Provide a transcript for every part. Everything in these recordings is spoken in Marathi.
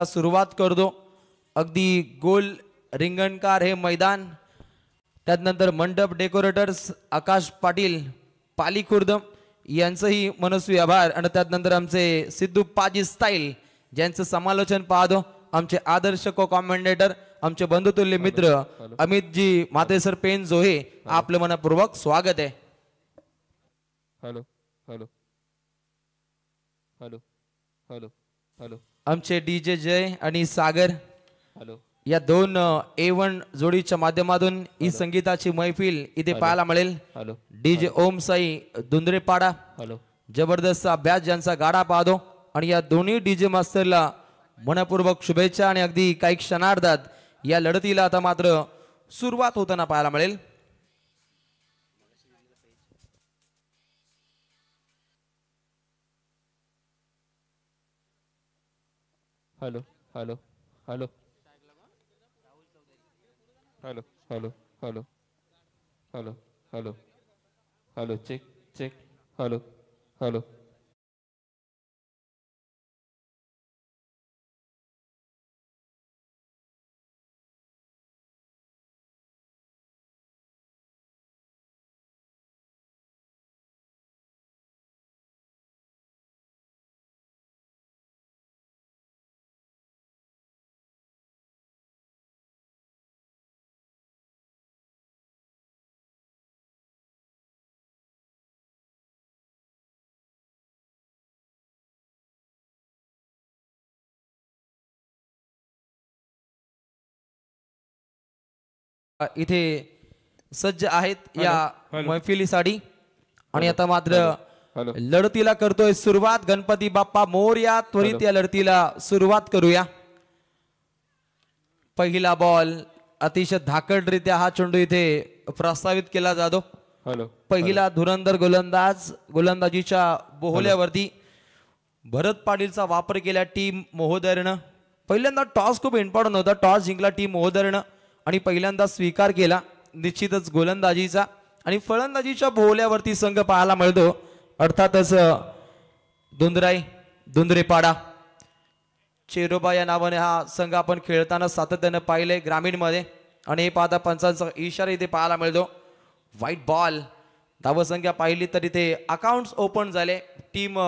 सुरुवात करतो। अगदी गोल रिंगणकार हे मैदान, त्यानंतर मंडप डेकोरेटर्स आकाश पाटील पाली खुर्द यांचंही मनस्वी आभार। आणि त्यानंतर आमचे सिद्धू पाजी स्टाईल ज्यांचं समालोचन पाहतो, आमचे आदर्श को कॉमेंटेटर आमचे बंधुतुल्य मित्र अमित जी मातेसर पेन जोहे, आपलं मनपूर्वक स्वागत आहे। Hello hello hello hello hello आमचे डीजे जय आणि सागर हॅलो या दोन A1 जोडीच्या माध्यमातून ही संगीताची मैफिल इथे पाहायला मिळेल। हॅलो डीजे ओम साई दुंदरेपाडा हॅलो जबरदस्त अभ्यास ज्यांचा गाडा पाहतो, आणि या दोन्ही डीजे मास्टरला मनपूर्वक शुभेच्छा। आणि अगदी काही क्षणार्धात या लढतीला आता मात्र सुरुवात होताना पाहायला मिळेल। Hello hello hello hello hello hello hello hello hello check check hello hello इथे सज्ज आहेत या मैफिलीसाठी। आणि आता मात्र लढतीला करतोय सुरुवात गणपती बाप्पा मोरया। त्वरित या लढतीला सुरुवात करूया। पहिला बॉल अतिशय धाकडरित्या हा चेंडू इथे प्रस्तावित केला जातो। पहिला धुरंधर गोलंदाजीच्या बोहल्यावरती भरत पाटीलचा वापर केला टीम महोदयनं। पहिल्यांदा टॉस खूप इम्पॉर्टंट होता, टॉस जिंकला टीम महोदयनं आणि पहिल्यांदा स्वीकार केला निश्चितच गोलंदाजीचा। आणि फलंदाजीच्या बोहल्यावरती संघ पाहायला मिळतो, अर्थातच दुंदरेपाडा चेरोबा या नावाने हा संघ आपण खेळताना सातत्याने पाहिले ग्रामीण मध्ये। आणि हे पाहता पंचांचा इशारा इथे पाहायला मिळतो। व्हाईट बॉल धावसंख्या पाहिली तर इथे अकाउंट्स ओपन झाले टीम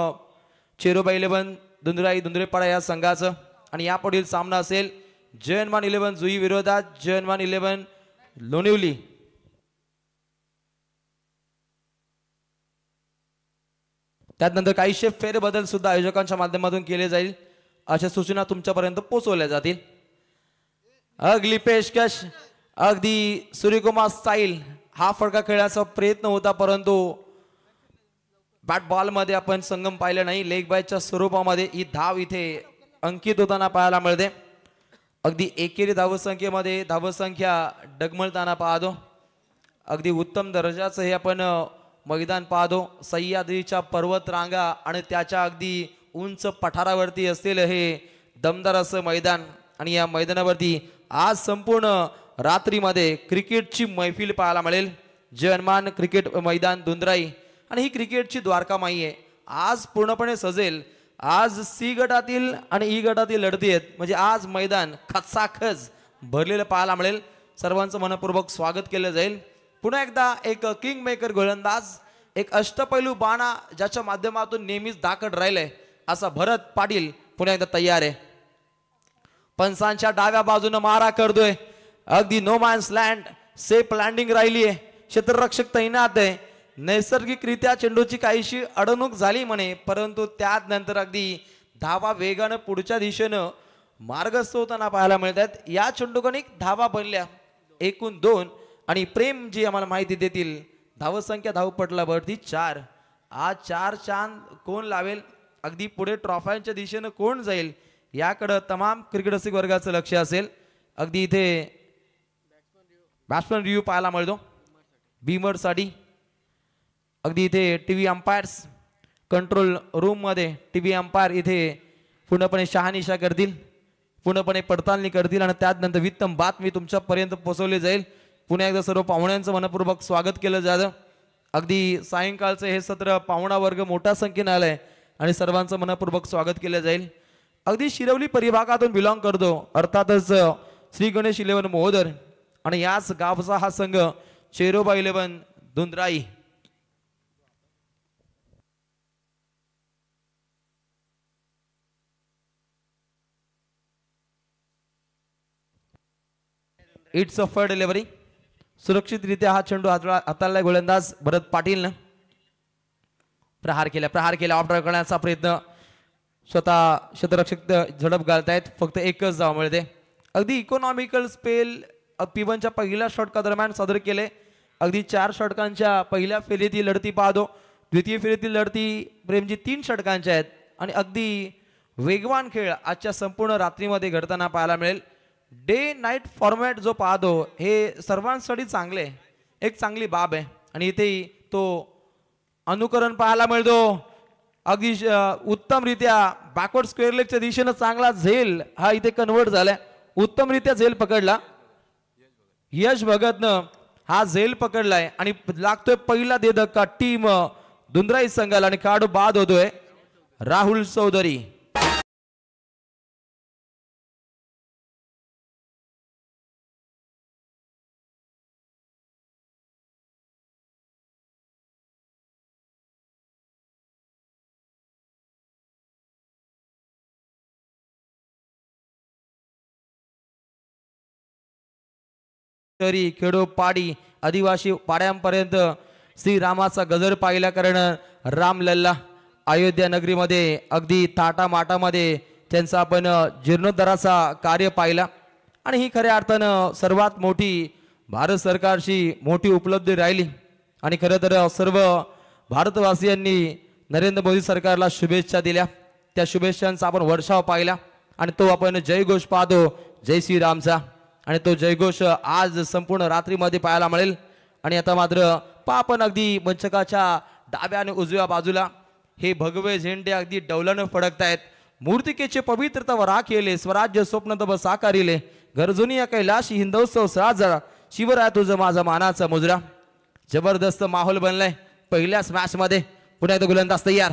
चेरोबा 11 दुंदरेपाडा या संघाचं। आणि यापुढील सामना असेल जयनमान 11 जुई विरोधात जयनमान 11 लोणिवली। त्यानंतर काहीशे फेरबदल सुद्धा आयोजकांच्या माध्यमातून केले जाईल, अशा सूचना तुमच्यापर्यंत पोहोचवल्या जातील। अगली पेशकश अगदी सूर्यकुमार स्टाईल हा फटका खेळण्याचा प्रयत्न होता, परंतु बॅट बॉल मध्ये आपण संगम पाहिलं नाही। लेग बायच्या स्वरूपामध्ये ही धाव इथे अंकित होताना पाहायला मिळते। अगदी एकेरी धावसंख्येमध्ये धावसंख्या डगमळताना पाहतो। अगदी उत्तम दर्जाचं हे आपण मैदान पाहतो। सह्याद्रीच्या पर्वत रांगा आणि त्याच्या अगदी उंच पठारावरती असलेलं हे दमदार असं मैदान। आणि या मैदानावरती आज संपूर्ण रात्रीमध्ये क्रिकेटची मैफिल पाहायला मिळेल। जयनमान क्रिकेट मैदान दुंदराई आणि ही क्रिकेटची द्वारका माई आहे, आज पूर्णपणे सजेल। आज सी गटातील आणि ई गटातील लढती आहेत, म्हणजे आज मैदान खचाखच भरलेलं पाहायला मिळेल। सर्वांचं मनपूर्वक स्वागत केलं जाईल। पुन्हा एकदा एक किंग मेकर गोलंदाज, एक अष्टपैलू बाणा ज्याच्या माध्यमातून नेहमीच धाकड राहिलंय असा भरत पाटील पुन्हा एकदा तयार आहे। पंचांच्या डाव्या बाजूने मारा करतोय, अगदी no man's land safe landing राहिली आहे, क्षेत्ररक्षक तैनात आहे। नैसर्गिकरित्या चेंडूची काहीशी अडवणूक झाली म्हणे, परंतु त्यात नंतर अगदी धावा वेगानं पुढच्या दिशेनं मार्गस्थ होताना पाहायला मिळतात। या चेंडूकनिक धावा बनल्या एकूण 2 आणि प्रेम जी आम्हाला माहिती देतील धावसंख्या धावपटलावरती 4। आज 4 चांद कोण लावेल, अगदी पुढे ट्रॉफ्यांच्या दिशेनं कोण जाईल याकडे तमाम क्रिकेट रसिक वर्गाचं लक्ष असेल। अगदी इथे बॅट्समन रिव्ह्यू पाहायला मिळतो बीमर साठी। अगदी इथे टीव्ही अंपायर्स कंट्रोल रूम मध्ये टीव्ही अंपायर इथे पूर्णपणे शहानिशा करतील, पूर्णपणे पडताळणी करतील आणि त्यानंतर वित्तम बातमी तुमच्यापर्यंत पोहोचवली जाईल। पुन्हा एकदा सर्व पाहुण्यांचं मनपूर्वक स्वागत केलं जातं। अगदी सायंकाळचं हे सत्र पाहुणा वर्ग मोठ्या संख्येने आलाय आणि सर्वांचं मनपूर्वक स्वागत केलं जाईल। अगदी शिरवली परिभागातून बिलॉंग करतो, अर्थातच श्री गणेश 11 मोहोदर आणि याच गावचा हा संघ चेरोबा 11 दुंद्राई. It's a full delivery. सुरक्षितरित्या हा चेंडू हाताळला गोलंदाज भरत पाटील. प्रहार केला ऑफ ड्राइव्ह करण्याचा प्रयत्न. स्वतः शतरक्षक झडप घालतायत. फक्त एकच धाव मिळते. अगदी इकॉनॉमिकल स्पेल P1च्या पहिल्या षटका दरम्यान सादर केले. अगदी 4 षटकांच्या पहिल्या फेरीतील लढती पाहतो. द्वितीय फेरीतील लढती प्रेमजी 3 षटकांच्या आहेत आणि अगदी वेगवान खेळ आजच्या संपूर्ण रात्रीमध्ये घडताना पाहायला मिळेल. डे नाईट फॉर्मॅट जो पाहतो हे सर्वांसाठी चांगले, एक चांगली बाब आहे आणि इथेही तो अनुकरण पाहायला मिळतो. अगदी उत्तमरित्या बॅकवर्ड स्क्वेअर लेगच्या दिशेनं चांगला झेल हा इथे कन्वर्ट झालाय. उत्तमरित्या झेल पकडला यश भगतनं. हा झेल पकडलाय आणि लागतोय पहिला दे धक्का टीम दुंद्राई संघाला आणि खेळाडू बाद होतोय राहुल चौधरी. तरी खेडो पाडी आदिवासी पाड्यांपर्यंत श्रीरामाचा गजर पाहिला. कारण रामलल्ला अयोध्या नगरीमध्ये अगदी थाटामाटामध्ये त्यांचा आपण जीर्णोद्धाराचा कार्य पाहिला आणि ही खऱ्या अर्थानं सर्वात मोठी भारत सरकारची मोठी उपलब्धी राहिली. आणि खरं तर सर्व भारतवासियांनी नरेंद्र मोदी सरकारला शुभेच्छा दिल्या. त्या शुभेच्छांचा आपण वर्षाव पाहिला आणि तो आपण जयघोष पाहतो जय श्रीरामचा. आणि तो जयघोष आज संपूर्ण रात्रीमध्ये पाहायला मिळेल. आणि आता मात्र आपण अगदी मंचकाच्या डाव्या आणि उजव्या बाजूला हे भगवे झेंडे अगदी डौलानं फडकतायत. मूर्तिकेचे पवित्रता व राखेले स्वराज्य स्वप्न तब साकारिले गरजुनी या कैलाशी हिंदोत्सव साजरा शिवराय तुझं माझा मानाचा मुजरा. जबरदस्त माहोल बनलाय पहिल्याच मॅच मध्ये. पुन्हा एकदा गोलंदाज तयार.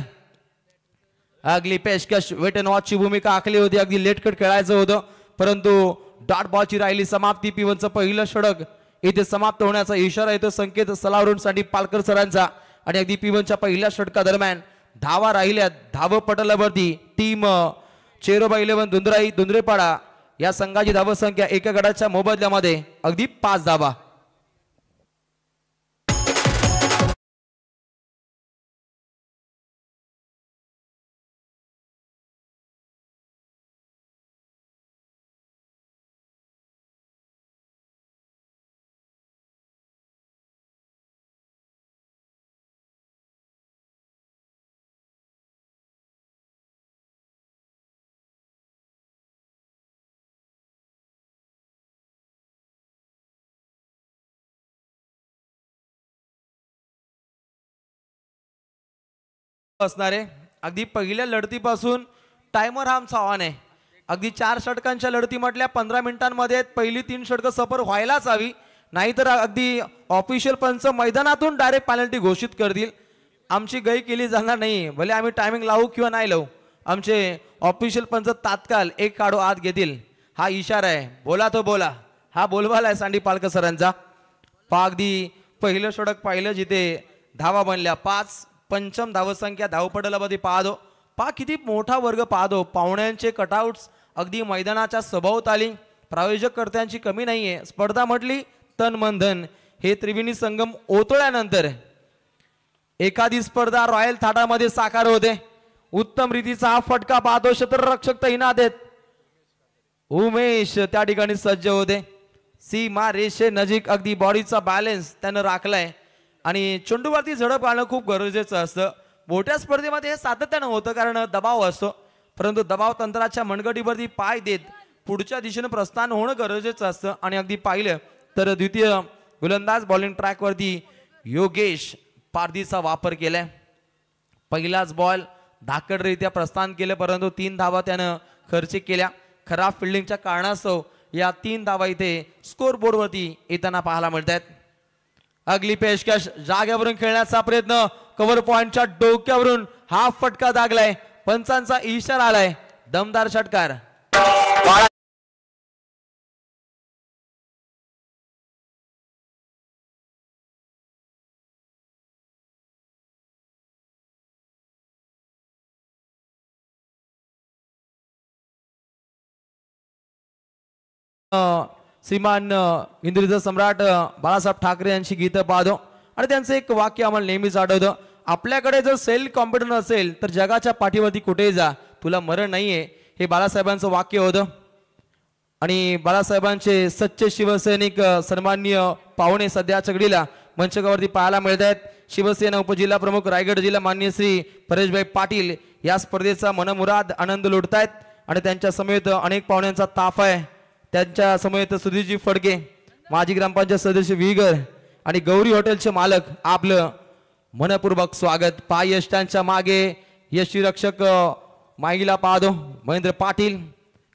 अगली पेशकश वेट अँड वॉचची भूमिका आखली होती. अगदी लेटकट खेळायचं होतं परंतु डॉट बॉलची राहिली समाप्ती. P1चं पहिलं षटक इथे समाप्त होण्याचा इशारा येतो संकेत सलावरून साठी पालकर सरांचा. आणि अगदी P1च्या पहिल्या षटका दरम्यान धावा राहिल्या. धाव पटलावरती टीम चेरोबा 11 दुंद्राई दुंद्रेपाडा या संघाची धाव संख्या एका गडाच्या मोबदल्यामध्ये अगदी 5 धावा. असणारे अगदी पहिल्या लढतीपासून टायमर हा आमचा ऑन आहे. अगदी 4 षटकांच्या लढती म्हटल्या 15 मिनिटांमध्ये पहिली 3 षटकं सफर व्हायलाच हवी. नाहीतर अगदी ऑफिशियल पंच मैदानातून डायरेक्ट पेनल्टी घोषित करतील. आमची गय केली जाणार नाही. भले आम्ही टायमिंग लावू किंवा नाही लावू. आमचे ऑफिशियल पंच तात्काळ एक काढू आत घेतील हा इशारा आहे. बोला तो बोला हा बोलवाला आहे सांडी पालकर सरांचा. अगदी पहिलं षटक पाहिलं जिथे धावा बनल्या 5. पंचम धावसंख्या धावपटलामध्ये पाहतो. किती मोठा वर्ग पाहतो. पाहुण्यांचे कटआउट्स अगदी मैदानाच्या सभोवताली. प्रायोजक कर्त्यांची कमी नाहीये. स्पर्धा म्हटली तन मन धन हे त्रिवेणी संगम ओतळल्यानंतर एखादी स्पर्धा रॉयल थाटामध्ये साकार होते. उत्तम रीतीचा हा फटका पाहतो. क्षेत्ररक्षक तैनात आहेत. उमेश त्या ठिकाणी सज्ज होते. सीमा रेषे नजीक अगदी बॉडीचा बॅलन्स त्यानं राखलाय आणि चेंडूवरती झडप घालणं खूप गरजेचं असतं. मोठ्या स्पर्धेमध्ये हे सातत्यानं होतं कारण दबाव असतो. परंतु दबाव तंत्राच्या मनगटीवरती पाय देत पुढच्या दिशेनं प्रस्थान होणं गरजेचं असतं. आणि अगदी पाहिलं तर द्वितीय गोलंदाज बॉलिंग ट्रॅकवरती योगेश पारदीचा वापर केलाय. पहिलाच बॉल धाकडरित्या प्रस्थान केलं परंतु 3 धावा त्यानं खर्चिक केल्या. खराब फिल्डिंगच्या कारणास्तव या 3 धावा इथे स्कोर बोर्डवरती येताना पाहायला मिळत आहेत. अगली पेशकश जाग्यावरून खेळण्याचा प्रयत्न. कव्हर पॉइंटच्या डोक्यावरून हा फटका दागलाय. पंचांचा इशारा आलाय. दमदार षटकार. श्रीमान इंद्रिज सम्राट बाळासाहेब ठाकरे यांची गीतं पाहतो आणि त्यांचं एक वाक्य आम्हाला नेहमीच आठवतं. आपल्याकडे जर सेल्फ कॉन्फिडन्स असेल तर जगाच्या पाठीवरती कुठेही जा, तुला मरण नाहीये, हे बाळासाहेबांचं वाक्य होतं. आणि बाळासाहेबांचे सच्चे शिवसैनिक सन्माननीय पाहुणे सध्या चगडीला मंचकावरती पाहायला मिळत आहेत. शिवसेना उपजिल्हा प्रमुख रायगड जिल्हा मान्य श्री परेशभाई पाटील या स्पर्धेचा मनमुराद आनंद लुटतायत आणि त्यांच्या समेत अनेक पाहुण्यांचा ताफ आहे. त्यांच्या समेत सुधीरजी फडके, माजी ग्रामपंचायत सदस्य विगर आणि गौरी हॉटेलचे मालक आपलं मनपूर्वक स्वागत. यष्टांच्या मागे यष्टीरक्षक माईला पाहतो महेंद्र पाटील,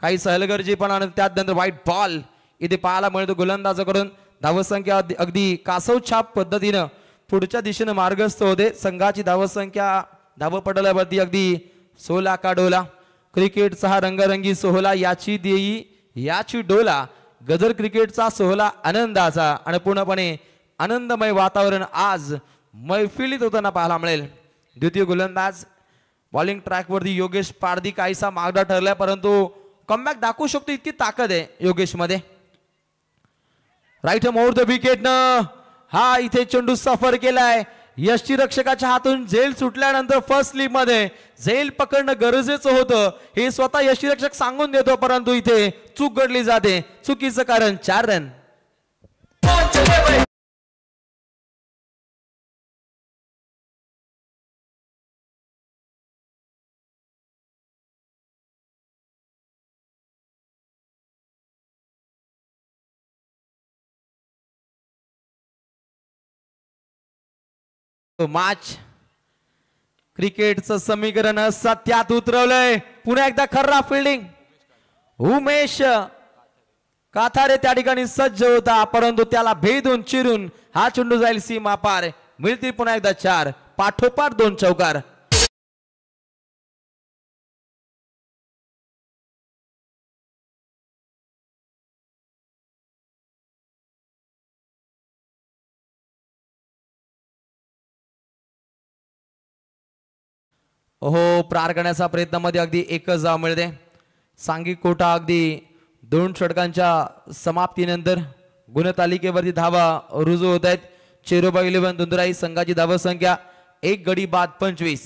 काही सहलगर्जी पण आणि त्यानंतर व्हाईट बॉल इथे पाहायला मिळतो. गोलंदाजाकडून धावसंख्या अगदी कासव छाप पद्धतीनं पुढच्या दिशेनं मार्गस्थ होते. संघाची धावसंख्या धावपटलावरती अगदी 16 का डोला. क्रिकेटचा हा रंगरंगी सोहळा याची देई याची डोला. गजर क्रिकेटचा सोहळा आनंदाचा आणि पूर्णपणे आनंदमय वातावरण आज मैफिलीत होताना पाहायला मिळेल. द्वितीय गोलंदाज बॉलिंग ट्रॅकवरती योगेश पारधी काहीसा मागडा ठरलाय, परंतु कमबॅक दाखवू शकतो इतकी ताकद आहे योगेश मध्ये. राईट मोर द विकेटनं हा इथे चेंडू सफर केलाय. यष्टीरक्षकाच्या हातून झेल सुटल्यानंतर फर्स्ट स्लिप मध्ये झेल पकडणं गरजेचं होतं हे स्वतः यष्टीरक्षक सांगून देतो, परंतु इथे चूक घडली जाते. चुकीचं कारण 4 रन. मॅच क्रिकेटचं समीकरण सत्यात उतरवलंय. पुन्हा एकदा खर्रा फिल्डिंग. उमेश काथारे त्या ठिकाणी सज्ज होता, परंतु त्याला भेदून चिरून हा चेंडू जाईल सीमा पार. मिळतील पुन्हा एकदा 4, पाठोपाठ 2 चौकार. हो, प्रार करण्याचा प्रयत्नामध्ये अगदी एकच धाव मिळते. सांघिक कोटा अगदी 2 षटकांच्या समाप्तीनंतर गुणतालिकेवरती धावा रुजू होत आहेत. चेरोबा 11 दुंदुराई संघाची धावसंख्या 1 गडी बाद 25.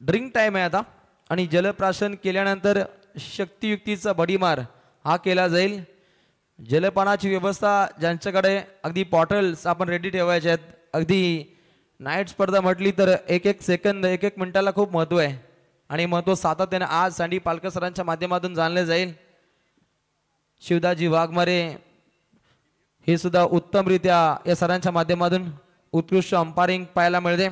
ड्रिंक टाइम आहे आता आणि जलप्राशन केल्यानंतर शक्तियुक्तीचा भडीमार हा केला जाईल. जलपानाची व्यवस्था ज्यांच्याकडे अगदी बॉटल्स आपण रेडी ठेवायचे आहेत. अगदी नाईट स्पर्धा म्हटली तर 1-1 सेकंद 1-1 मिनिटाला खूप महत्व आहे आणि महत्व सातत्याने आज सँडी पालकर सरांच्या माध्यमातून जाणले जाईल. शिवदाजी वाघमारे हे सुद्धा उत्तमरित्या या सरांच्या माध्यमातून उत्कृष्ट अंपायरिंग पाहायला मिळते.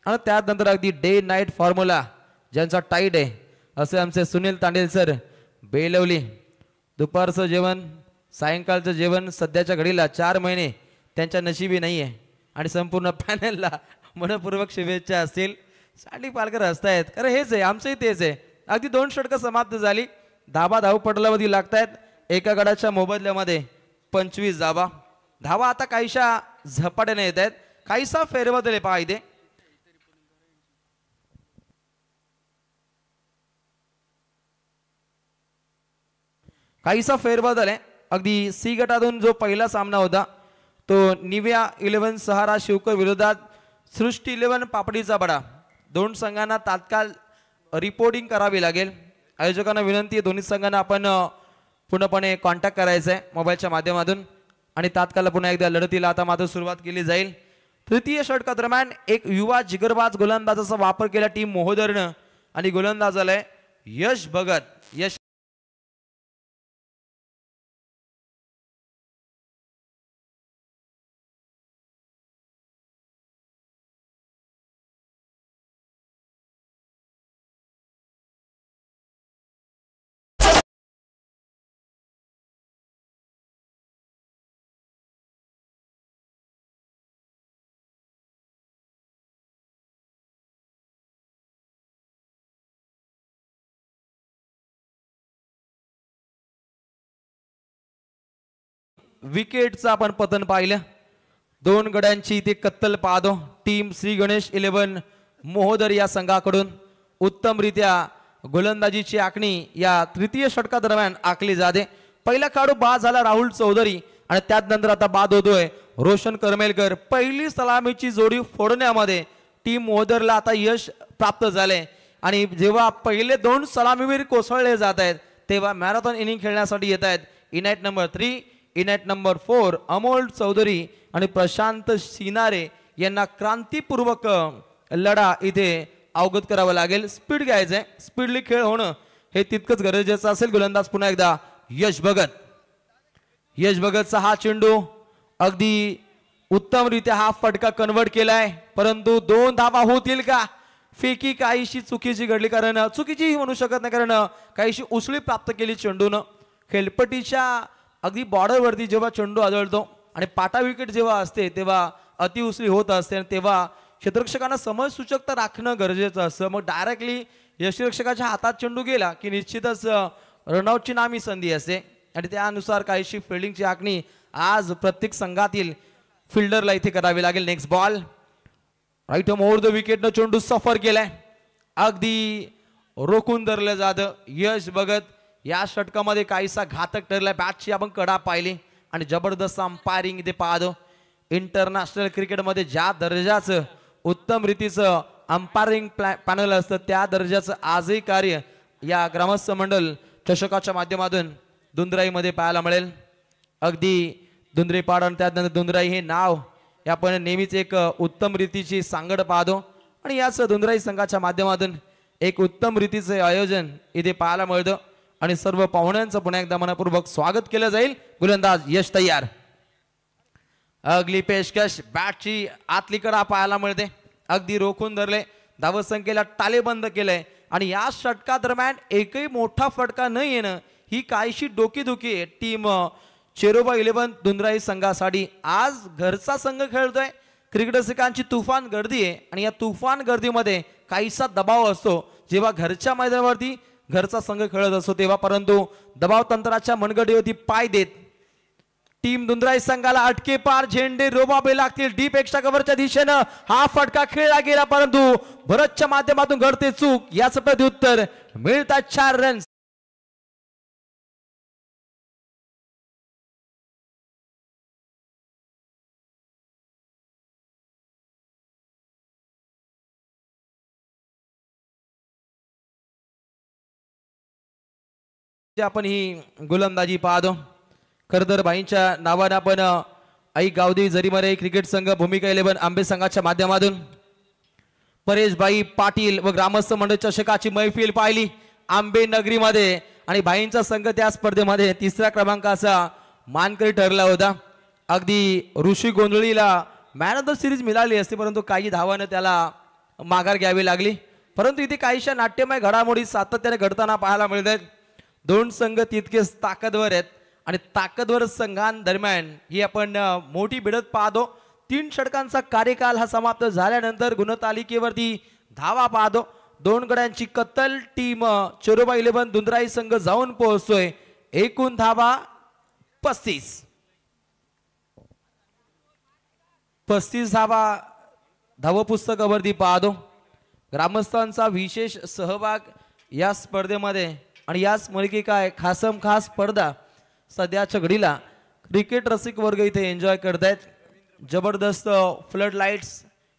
आणि त्यानंतर अगदी डे नाईट फॉर्म्युला ज्यांचा टाईट आहे असे आमचे सुनील तांडेल सर बेलवली. दुपारचं जेवण सायंकाळचं जेवण सध्याच्या घडीला 4 महिने त्यांच्या नशिबी नाही आहे आणि संपूर्ण पॅनलला मनपूर्वक शुभेच्छा असतील. सँडी पालकर हसतायत, कारण हेच आहे आमचंही तेच आहे. अगदी 2 षटकं समाप्त झाली. धाव पटलावरती लागतायत. एका गडाच्या मोबदल्यामध्ये 25 धावा. धावा आता काहीशा झपाट्याने येत आहेत. काहीसा फेरबदल आहे पहा इथे. काहीसा फेरबदल आहे. अगदी सी गटातून जो पहिला सामना होता तो निव्या 11 सहारा शिवकर विरोधात सृष्टी 11 पापडीचा बडा. 2 संघांना तात्काळ रिपोर्टिंग करावी लागेल. आयोजकांना विनंती आहे दोन्ही संघांना आपण पूर्णपणे कॉन्टॅक्ट करायचा आहे मोबाईलच्या माध्यमातून आणि तात्काळ पुन्हा एकदा लढतीला आता मात्र सुरुवात केली जाईल. तृतीय षटकादरम्यान एक युवा जिगरबाज गोलंदाजाचा वापर केला टीम मोहोदरनं आणि गोलंदाजाला यश भगत. यश विकेटचं आपण पतन पाहिलं. 2 गड्यांची इथे कत्तल पाहतो. टीम श्री गणेश 11 मोहोदर या संघाकडून उत्तमरित्या गोलंदाजीची आखणी या तृतीय षटकादरम्यान आखली जाते. पहिला खेळाडू बाद झाला राहुल चौधरी आणि त्यानंतर आता बाद होतोय रोशन करमेलकर. पहिली सलामीची जोडी फोडण्यामध्ये टीम मोहोदरला आता यश प्राप्त झाले आणि जेव्हा पहिले 2 सलामीवीर कोसळले जात आहेत तेव्हा मॅरेथॉन इनिंग खेळण्यासाठी येत आहेत. इनायत नंबर 3, इनायत नंबर 4 अमोल चौधरी आणि प्रशांत सिनारे यांना क्रांतीपूर्वक लढा इथे अवगत करावं लागेल. स्पीड घ्यायचंय. स्पीडली खेळ होणं हे तितकंच गरजेचं असेल. गोलंदाज पुन्हा एकदा यश भगत. यश भगतचा हा चेंडू अगदी उत्तमरित्या हा फटका कन्वर्ट केलाय परंतु 2 धावा होतील का? फेकी काहीशी चुकीची घडली कारण चुकीची म्हणू शकत नाही कारण काहीशी उसळी प्राप्त केली चेंडूनं. खेळपट्टीच्या अगदी बॉर्डरवरती जेव्हा चेंडू आदळतो आणि पाटा विकेट जेव्हा असते तेव्हा अति उसळी होत असते आणि तेव्हा क्षेत्ररक्षकांना समजसूचकता राखणं गरजेचं असतं. मग डायरेक्टली यष्टिरक्षकाच्या हातात चेंडू गेला की निश्चितच रनआउटची नामी संधी असते आणि त्यानुसार काहीशी फिल्डिंगची आखणी आज प्रत्येक संघातील फिल्डरला इथे करावी लागेल. Next ball right over the विकेटनं चेंडू सफर केलाय. अगदी रोखून धरलं जातं. यश भगत या षटकामध्ये काहीसा घातक ठरलाय. बॅटची आपण कडा पाहिली आणि जबरदस्त अंपायरिंग इथे पाहतो. इंटरनॅशनल क्रिकेटमध्ये ज्या दर्जाचं उत्तम रीतीचं अंपायरिंग पॅनल असतं त्या दर्जाचं आजही कार्य या ग्रामस्थ मंडल चषकाच्या माध्यमातून दुंद्राईमध्ये पाहायला मिळेल. अगदी दुंद्री पाड आणि त्यानंतर दुंद्राई हे नाव आपण नेहमीच एक उत्तम रीतीची सांगड पाहतो आणि याच दुंद्राई संघाच्या माध्यमातून एक उत्तम रीतीचे आयोजन इथे पाहायला मिळतं आणि सर्व पाहुण्यांचं पुन्हा एकदा मनपूर्वक स्वागत केलं जाईल. गोलंदाज यश तयार. अगली पेशकश बॅटची आतली कडा पाहायला मिळते. अगदी रोखून धरले. धावसंख्येला टालेबंद केलंय आणि या षटका दरम्यान एकही मोठा फटका न येणं ही काहीशी डोकीदुखी आहे टीम चेरोबा 11 दुंद्राई संघासाठी. आज घरचा संघ खेळतोय. क्रिकेट रसिकांची तुफान गर्दी आहे आणि या तुफान गर्दीमध्ये काहीसा दबाव असतो जेव्हा घरच्या मैदानावरती घरचा संघ खेळत असतो तेव्हा. परंतु दबाव तंत्राच्या मनगडीवरती पाय देत टीम दुंद्राई संघाला अटके पार झेंडे रोबाबे लागतील. डीप एक्स्ट्रा कव्हरच्या दिशेनं हा फटका खेळला गेला परंतु भरतच्या माध्यमातून घडते चूक. याचं प्रत्युत्तर मिळतात 4 रन्स. आपण ही गोलंदाजी पाहतो. खरतर बाईंच्या नावाने आपण आई गावदेवी जरीमरे क्रिकेट संघ भूमिका 11 आंबे संघाच्या माध्यमातून परेशबाई पाटील व ग्रामस्थ मंडळ चषकाची मैफिल पाहिली आंबे नगरीमध्ये आणि बाईंचा संघ त्या स्पर्धेमध्ये 3ऱ्या क्रमांकाचा मानकरी ठरला होता. अगदी ऋषी गोंधळीला मॅन ऑफ द सिरीज मिळाली असती परंतु काही धावानं त्याला माघार घ्यावी लागली. परंतु इथे काहीशा नाट्यमय घडामोडी सातत्याने घडताना पाहायला मिळतात. 2 संघ तितकेच ताकदवर आहेत आणि ताकदवर संघांदरम्यान ही आपण मोठी भिडत पाहतो. 3 षटकांचा कार्यकाल हा समाप्त झाल्यानंतर गुणतालिकेवरती धावा पाहतो. 2 गड्यांची कत्तल टीम चेरोबा 11 दुंद्राई संघ जाऊन पोहोचतोय. एकूण धावा 35 धावा धावपुस्तकावरती पाहतो. ग्रामस्थांचा विशेष सहभाग या स्पर्धेमध्ये आणि याच मालिकेचा खासम खास स्पर्धा सध्याच्या घडीला क्रिकेट रसिक वर्ग इथे एन्जॉय करतायत. जबरदस्त फ्लड लाईट्स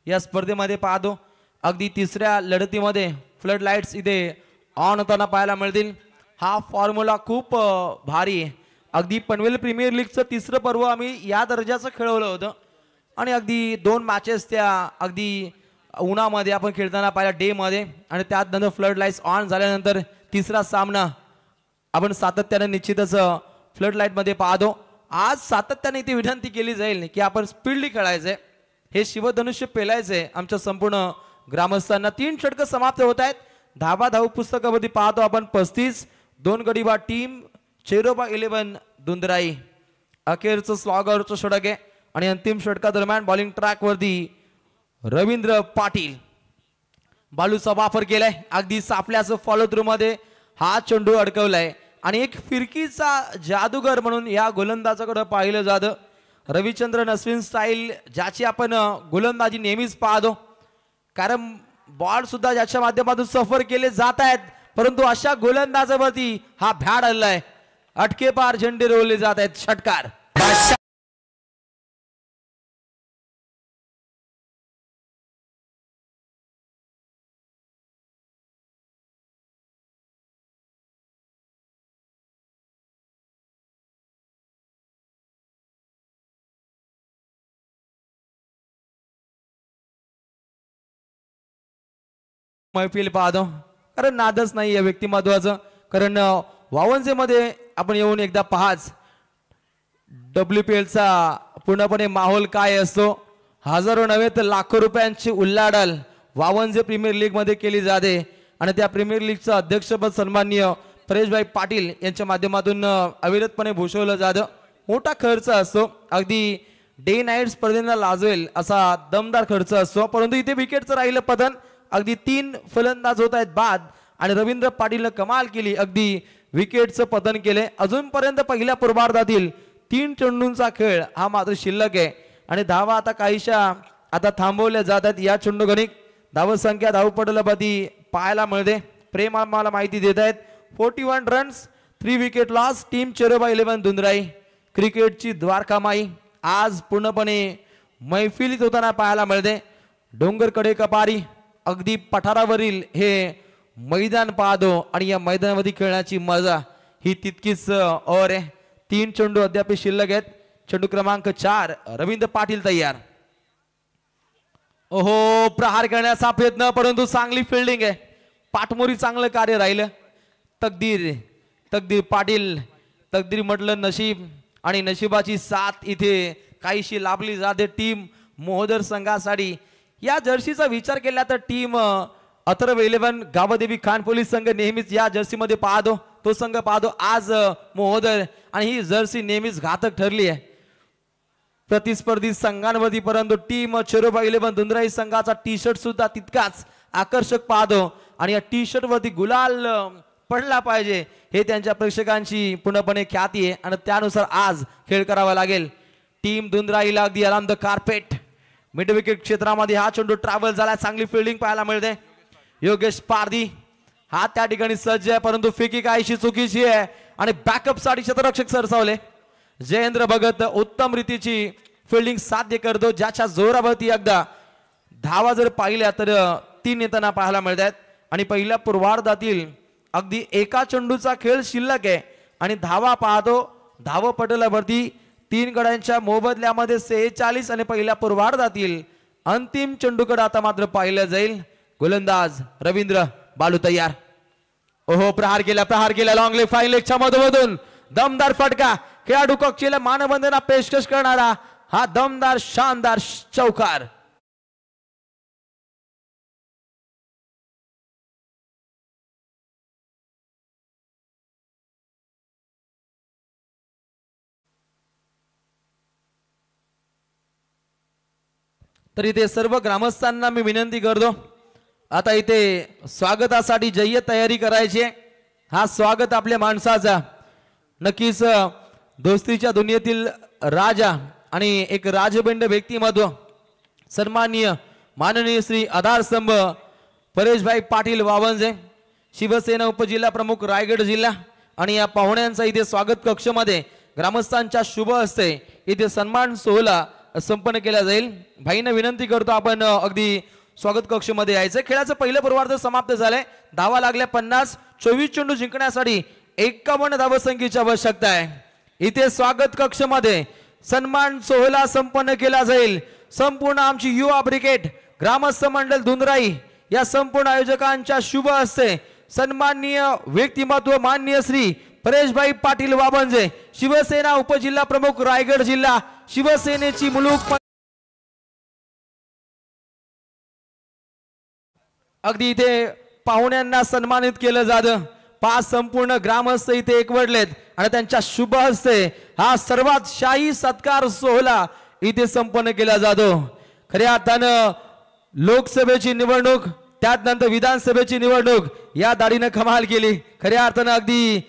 या स्पर्धेमध्ये पाहतो. अगदी 3ऱ्या लढतीमध्ये फ्लड लाईट्स इथे ऑन होताना पाहायला मिळतील. हा फॉर्म्युला खूप भारी आहे. अगदी पनवेल प्रीमियर लीगचं 3रं पर्व आम्ही या दर्जाचं खेळवलं होतं आणि अगदी 2 मॅचेस त्या अगदी उन्हामध्ये आपण खेळताना पाहिला डे मध्ये आणि त्यानंतर फ्लड लाईट्स ऑन झाल्यानंतर 3रा सामना आपण सातत्याने निश्चितच फ्लड लाईट मध्ये पाहतो. आज सातत्याने इथे विनंती केली जाईल की आपण स्पीडली खेळायचंय. हे शिवधनुष्य पेलायचंय आमच्या संपूर्ण ग्रामस्थांना. 3 षटक समाप्त होत आहेत. धाव पुस्तकामध्ये पाहतो आपण 35. 2 गडी बाद टीम चेरोबा 11 दुंद्राई. अखेरचं स्लॉगरचं षटक आहे आणि अंतिम षटका दरम्यान बॉलिंग ट्रॅक वरती रवींद्र पाटील बालूचा वापर केलाय. अगदी सापल्याचं फॉलो थ्रू मध्ये हा चेंडू अडकवलाय आणि एक फिरकीचा जादूगर म्हणून या गोलंदाजाकडे पाहिलं जातं. रविचंद्रन अश्विन स्टाईल ज्याची आपण गोलंदाजी नेहमीच पाहतो, कारण बॉल सुद्धा ज्याच्या माध्यमातून सफर केले जात आहेत, परंतु अशा गोलंदाजावरती हा भ्याड हल्लाय. अटके पार झेंडे रोवले जात आहेत. षटकार. मैफिल पाहतो, कारण नादच नाही या व्यक्तिमत्वाचं. कारण वावंजेमध्ये आपण येऊन एकदा पाहाच WPL चा पूर्णपणे माहोल काय असतो. हजारो नव्हे तर लाखो रुपयांची उल्लाढाल वावंजे प्रीमियर लीग मध्ये केली जाते आणि त्या प्रीमियर लीगचं अध्यक्षपद सन्माननीय परेशभाई पाटील यांच्या माध्यमातून अविरतपणे भूषवलं जातं. मोठा खर्च असतो, अगदी डे नाईट स्पर्धेला लाजवेल असा दमदार खर्च असतो. परंतु इथे विकेटचं राहिलं पतन. अगदी 3 फलंदाज होत आहेत बाद आणि रवींद्र पाटीलनं कमाल केली, अगदी विकेटचं पतन केले. अजूनपर्यंत पहिल्या पूर्वार्धातील 3 चेंडूंचा खेळ हा मात्र शिल्लक आहे आणि धावा आता काहीशा आता थांबवल्या जातात. या चेंडूगणिक धावसंख्या धावपटलावरती पाहायला मिळते. प्रेम आम्हाला माहिती देत आहेत. 41 runs 3 wicket loss. Team Cheiraoba 11 दुंदराई. क्रिकेटची द्वारकामाई आज पूर्णपणे मैफिलीत होताना पाहायला मिळते. डोंगरकडे कपारी अगदी पठारावरील हे मैदान पाहतो आणि या मैदानामध्ये खेळण्याची मजा ही तितकीच और आहे. 3 चेंडू अद्याप शिल्लक आहेत. चेंडू क्रमांक 4 रवींद्र पाटील तयार. ओहो, प्रहार करण्याचा प्रयत्न, परंतु चांगली फिल्डिंग आहे. पाठमोरी चांगलं कार्य राहिलं. तकदीर पाटील, तकदीर म्हटलं नशीब आणि नशिबाची साथ इथे काहीशी लाभली जाते टीम मोहदर संघासाठी. या जर्सीचा विचार केला तर टीम अथर्व 11 गावदेवी खान पोलीस संघ नेहमीच या जर्सीमध्ये पाहतो, तो संघ पाहतो आज मोहदर, आणि ही जर्सी नेहमीच घातक ठरली आहे प्रतिस्पर्धी संघांवरती. परंतु टीम चेरोबा 11 दुंदराई संघाचा टी शर्ट सुद्धा तितकाच आकर्षक पाहतो आणि या टी शर्ट वरती गुलाल पडला पाहिजे हे त्यांच्या प्रेक्षकांची पूर्णपणे ख्याती आहे आणि त्यानुसार आज खेळ करावा लागेल. टीम दुंदराईला अगदी around the carpet mid wicket क्षेत्रामध्ये हा चेंडू ट्रॅव्हल झाला. चांगली फिल्डिंग पाहायला मिळते. योगेश पारधी हा त्या ठिकाणी सज्ज आहे, परंतु फेकी काहीशी चुकीची आहे आणि बॅकअप साठी क्षेत्ररक्षक सरसावले. जयेंद्र भगत उत्तम रीतीची फिल्डिंग साध्य करतो, ज्याच्या जोरावरती एकदा धावा जर पाहिल्या तर 3 येताना पाहायला मिळतात. आणि पहिल्या पूर्वार्धातील अगदी एका चेंडूचा खेळ शिल्लक आहे आणि धावा पाहतो धावपटलावरती 3 गड्यांच्या मोबदल्यामध्ये 46 आणि पहिल्या पूर्वार्धातील अंतिम चेंडूकडे आता मात्र पाहिलं जाईल. गोलंदाज रवींद्र बालू तयार. ओहो, प्रहार केला लॉंग लेग फाईन लेगच्या मधोमधून दमदार फटका. खेळाडू कक्षीला मानवंदना पेशकश करणारा हा दमदार शानदार चौकार. तर इथे सर्व ग्रामस्थांना मी विनंती करतो, आता इथे स्वागतासाठी जय्यत तयारी करायची. हा स्वागत आपल्या माणसाचा नक्कीच दोस्तीच्या दुनियेतील राजा आणि एक राजबंड व्यक्तिमत्व सन्माननीय माननीय श्री आधारस्तंभ परेशभाई पाटील वावंजे, शिवसेना उपजिल्हा प्रमुख रायगड जिल्हा, आणि या पाहुण्यांचा इथे स्वागत कक्षमध्ये ग्रामस्थांच्या शुभ हस्ते इथे सन्मान सोहळा संपन्न केला जाईल. भाईंना विनंती करतो आपण अगदी स्वागत कक्ष मध्ये यायचं. खेळाचं पहिलं पूर्वार्ध समाप्त झालंय. धावा लागल्या 50. 24 चेंडू जिंकण्यासाठी 51 धावसंख्येची आवश्यकता आहे. इथे स्वागत कक्ष मध्ये सन्मान सोहळा संपन्न केला जाईल. संपूर्ण आमची युवा ब्रिगेड ग्रामस्थ मंडळ दुंदराई या संपूर्ण आयोजकांच्या शुभ हस्ते सन्माननीय व्यक्तिमत्व माननीय श्री परेशभाई पाटील वाबंजे, शिवसेना उपजिल्हा प्रमुख रायगड जिल्हा, शिवसेनेची मुलूक अगदी इथे पाहुण्यांना सन्मानित केलं जातं. 5 संपूर्ण ग्रामस्थ इथे एकवटलेत आणि त्यांच्या शुभ हस्ते हा सर्वात शाही सत्कार सोहळा इथे संपन्न केला जातो. खऱ्या अर्थानं लोकसभेची निवडणूक त्यानंतर विधानसभेची निवडणूक या दाढीनं कमाल केली. खऱ्या अर्थानं अगदी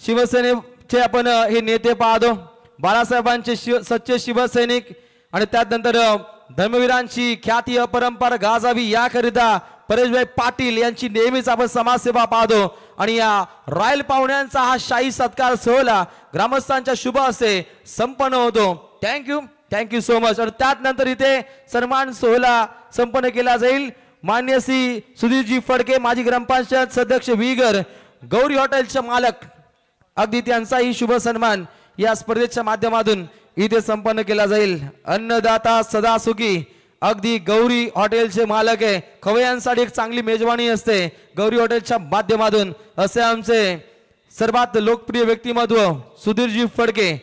शिवसेनेचे आपण हे नेते पाहतो, बाळासाहेबांचे सच्चे शिवसैनिक, आणि त्यानंतर धर्मवीरांची ख्याती अपरंपार गाजावी याकरिता परेशभाई पाटील यांची नेहमीच आपण समाजसेवा पाहतो. आणि या रॉयल पाहुण्यांचा हा शाही सत्कार सोहळा ग्रामस्थांच्या शुभ हस्ते संपन्न होतो. Thank you so much. आणि त्यानंतर इथे सन्मान सोहळा संपन्न केला जाईल. मान्य श्री सुधीरजी फडके, माजी ग्रामपंचायत सदस्य विगर, गौरी हॉटेलचे मालक, अगदी त्यांचाही शुभ सन्मान या स्पर्धेच्या माध्यमातून इथे संपन्न केला जाईल. अन्नदाता सदा सुखी, अगदी गौरी हॉटेलचे मालक आहे. खवय्यांसाठी एक चांगली मेजवानी असते गौरी हॉटेलच्या माध्यमातून. असे आमचे सर्वात लोकप्रिय व्यक्तिमत्व सुधीरजी फडके,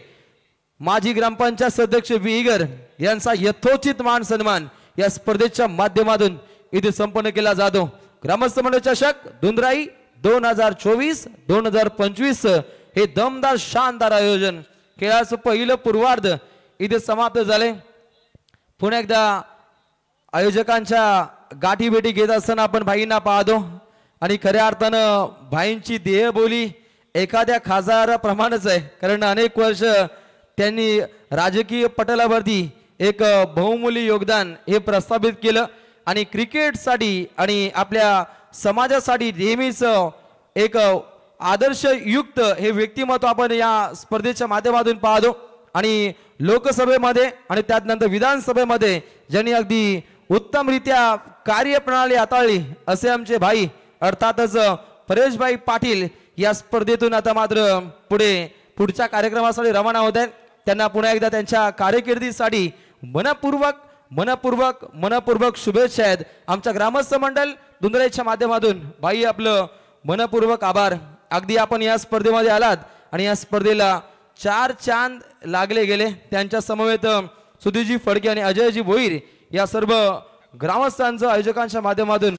माजी ग्रामपंचायत सदस्य विगर यांचा यथोचित मान सन्मान या स्पर्धेच्या माध्यमातून इथे संपन्न केला जातो. ग्रामस्थ मंडळ चषक धुंद्राई 2024-2025 हे दमदार शानदार आयोजन, खेळाचं पहिलं पूर्वार्ध इथे समाप्त झाले. पुन्हा एकदा आयोजकांच्या गाठी भेटी घेत असताना आपण भाईंना पाहतो. आणि खऱ्या अर्थानं भाईंची देहबोली एखाद्या खासदाराप्रमाणेच आहे, कारण अनेक वर्ष त्यांनी राजकीय पटलावरती एक बहुमूल्य योगदान हे प्रस्थापित केलं. आणि क्रिकेटसाठी आणि आपल्या समाजासाठी नेहमीच एक आदर्शयुक्त हे व्यक्तिमत्व आपण या स्पर्धेच्या माध्यमातून पाहतो. आणि लोकसभेमध्ये आणि त्यानंतर विधानसभेमध्ये ज्यांनी अगदी उत्तमरित्या कार्यप्रणाली हाताळली असे आमचे भाई अर्थातच परेशभाई पाटील या स्पर्धेतून आता मात्र पुढच्या कार्यक्रमासाठी रवाना होत आहेत. त्यांना पुन्हा एकदा त्यांच्या कारकिर्दीसाठी मनपूर्वक शुभेच्छा आहेत. आमच्या ग्रामस्थ मंडळ धुंद्राईच्या माध्यमातून भाई आपलं मनपूर्वक आभार. अगदी आपण या स्पर्धेमध्ये आलात आणि या स्पर्धेला 4 चांद लागले गेले. त्यांच्या समवेत सुधीरजी फडके आणि अजयजी भोईर या सर्व ग्रामस्थांचं आयोजकांच्या माध्यमातून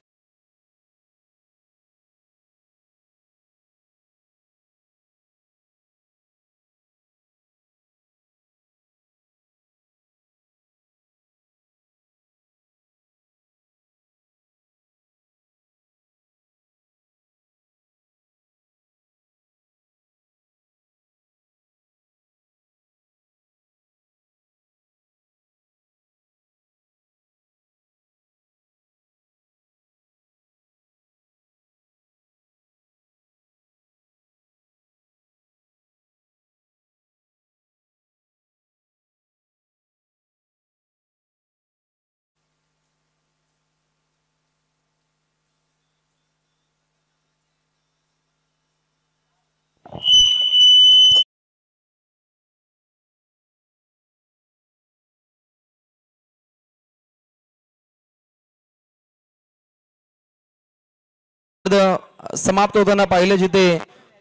समाप्त होताना पाहिलं, जिथे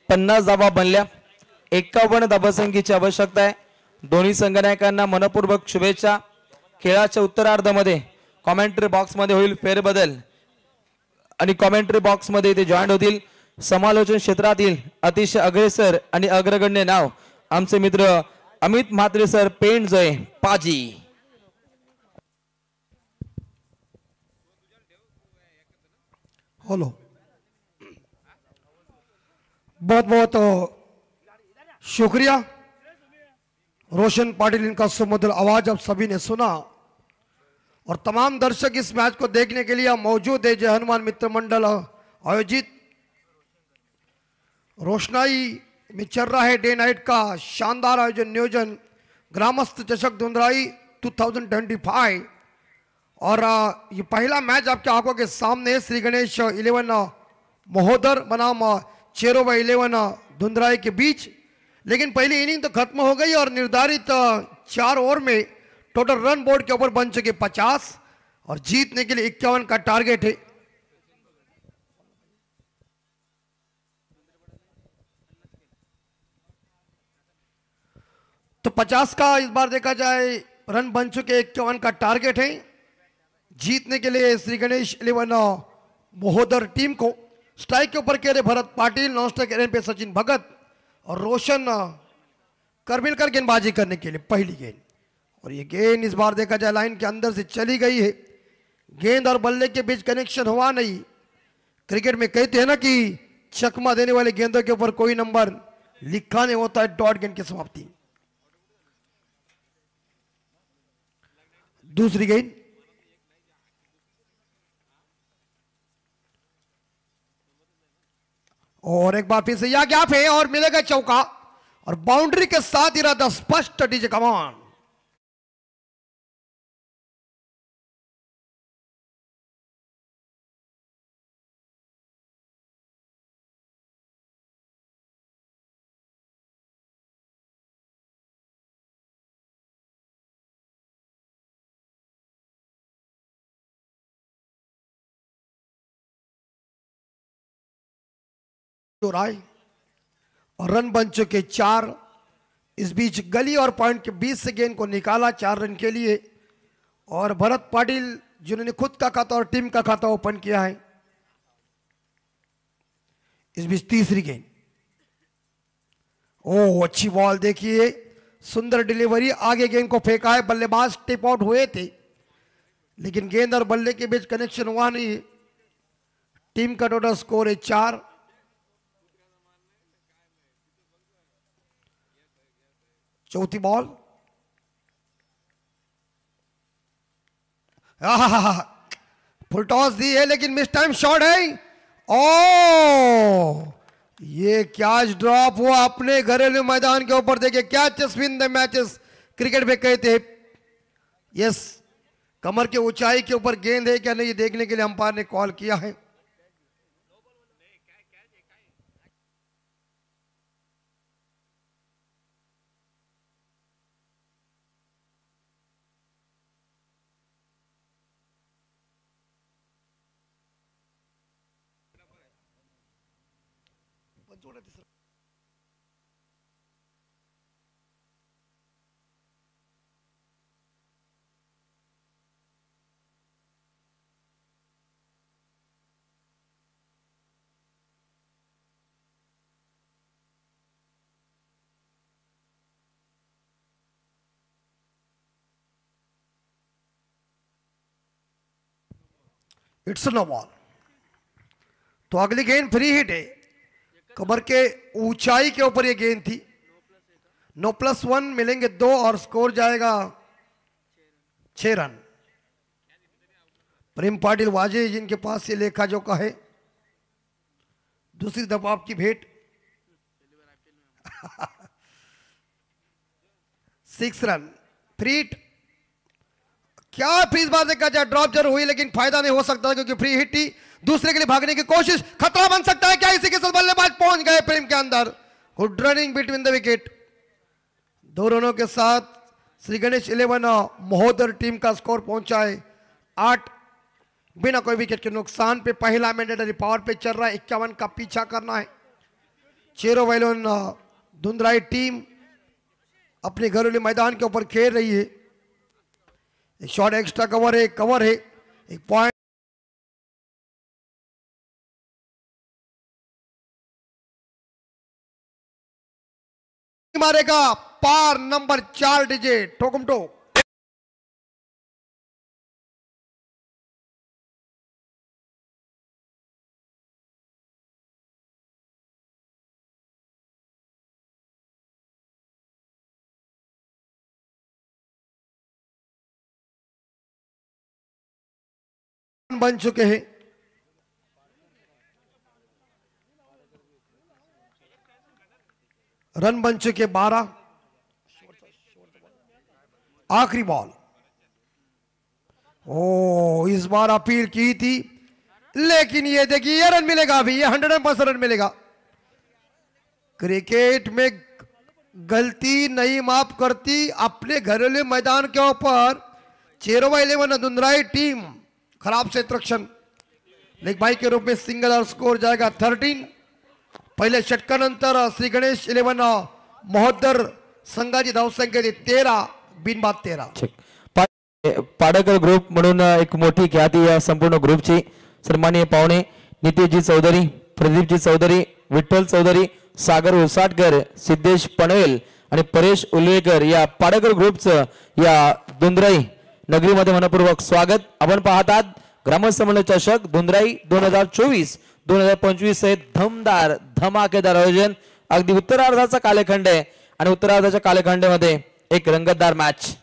50 धावा बनल्या, 51 धावसंख्येची आवश्यकता आहे. दोन्ही संघनायकांना मनपूर्वक शुभेच्छा. खेळाच्या उत्तरार्धामध्ये कॉमेंट्री बॉक्समध्ये होईल फेरबदल आणि कॉमेंट्री बॉक्समध्ये ते जॉईंट होतील समालोचन क्षेत्रातील अतिशय अग्रेसर आणि अग्रगण्य नाव आमचे मित्र अमित म्हात्रे सर, पेंडजोय पाजी. हेलो, बहुत बहुत शुक्रिया रोशन पाटिल, इनका सुमधुर आवाज अब सभी ने सुना. और तमाम दर्शक इस मैच को देखने के लिए मौजूद है. जय हनुमान मित्र मंडल आयोजित रोशनाई में चल रहा है डे नाइट का शानदार आयोजन नियोजन ग्रामस्थ चषक धुंद्राई 2025. और ये पहला मैच आपके आंखों के सामने है. श्री गणेश 11 महोदर बनाम चेरोबा 11 धुंद्राई के बीच. लेकिन पहली इनिंग तो खत्म हो गई और निर्धारित 4 ओवर में टोटल रन बोर्ड के ऊपर बन चुके 50 और जीतने के लिए 51 का टारगेट है. तो 50 का इस बार देखा जाए रन बन चुके, 51 का टारगेट है. जीतने के लिए श्री गणेश 11 महोदर टीम को स्ट्राइक के ऊपर खेले भरत पाटिल, नॉन स्ट्राइक एरिया पे सचिन भगत और रोशन करमिलकर गेंदबाजी करने के लिए पहली गेंद. और ये गेंद इस बार देखा जाए लाइन के अंदर से चली गई है. गेंद और बल्ले के बीच कनेक्शन हुआ नहीं. क्रिकेट में कहते हैं ना कि चकमा देने वाले गेंदों के ऊपर कोई नंबर लिखा नहीं होता है डॉट गेंद की समाप्ति। दूसरी गेंद और एक बार फिर से यह गैप है और मिलेगा चौका और बाउंड्री के साथ इरादा स्पष्ट डीजे कमान। राय और रन बन चुके 4। इस बीच गली और पॉइंट के बीच से गेंद को निकाला 4 रन के लिए और भरत पाटिल जिन्होंने खुद का खाता और टीम का खाता ओपन किया है। इस बीच तीसरी गेंद, ओह अच्छी बॉल देखिए, सुंदर डिलीवरी, आगे गेंद को फेंका है, बल्लेबाज टिप आउट हुए थे लेकिन गेंद और बल्ले के बीच कनेक्शन हुआ नहीं। टीम का टोटल स्कोर है 4। चौथी बॉल, फुल टॉस दी है लेकिन मिस टाइम शॉट है। ओ ये कैच ड्रॉप हुआ अपने घरेलू मैदान के ऊपर। देखिए catches win the matches cricket में कहते हैं। यस, कमर के ऊंचाई के ऊपर गेंद है क्या नहीं, ये देखने के लिए अंपायर ने कॉल किया है। It's no ball. तो अगली गेंद फ्री हिट है, कमर के ऊंचाई के ऊपर ये गेंद थी। 9+1 मिलेंगे 2 और स्कोर जाएगा 6 रन। प्रेम पाटिल वाजे जिनके पास ये लेखा जोखा है। दूसरी दफा आपकी भेंट। 6 रन फ्री हिट। क्या फ्रीज बाजी का ड्रॉप जरूर हुई लेकिन फायदा नहीं हो सकता क्योंकि फ्री हिट ही। दूसरे के लिए भागने की कोशिश, खतरा बन सकता है क्या, इसी के साथ बल्लेबाज पहुंच गए प्रेम के अंदर। Good running between the wicket. 2 रनों के साथ श्री गणेश 11 महोदर टीम का स्कोर पहुंचा है 8 बिना कोई विकेट के नुकसान पे। पहला मैंडेटरी पावर पे चल रहा है, 51 का पीछा करना है। चेरो वैलोन दुंदराई टीम अपने घरेलू मैदान के ऊपर खेल रही है। एक शॉट एक्स्ट्रा कवर है, एक पॉइंट मारेगा पार नंबर 4 डीजे ठोकम ठोक। बन चुके हैं। रन बन चुके 12। आखिरी बॉल, ओ इस बार अपील की थी लेकिन ये देखिए ये रन मिलेगा, अभी ये 100% रन मिलेगा। क्रिकेट में गलती नहीं माफ करती। अपने घरेलू मैदान के ऊपर चेरोवा 11 दुंदराई टीम खराब क्षेत्ररक्षण लेग बाई के रूप में सिंगल और स्कोर जाएगा 13। पहिले षटकानंतर श्री गणेश 11 महोदर संघाची धावसंख्या 13 बिनबाद 13। पाडकर ग्रुप म्हणून एक मोठी ख्याती या संपूर्ण ग्रुपची। सन्माननीय पाहुणे नितेशजी चौधरी, प्रदीपजी चौधरी, विठ्ठल चौधरी, सागर उसाटकर, सिद्धेश पनवेल आणि परेश उल्वेकर या पाडकर ग्रुपचं या दुंदराई नगरीमध्ये मनपूर्वक स्वागत। आपण पाहतात ग्रामसंमेलन चषक दुंदराई 2024-2025 हे दमदार धमाकेदार आयोजन अगदी उत्तरार्धाचा कालखंड आहे आणि उत्तरार्धाच्या कालखंडामध्ये एक रंगतदार मॅच.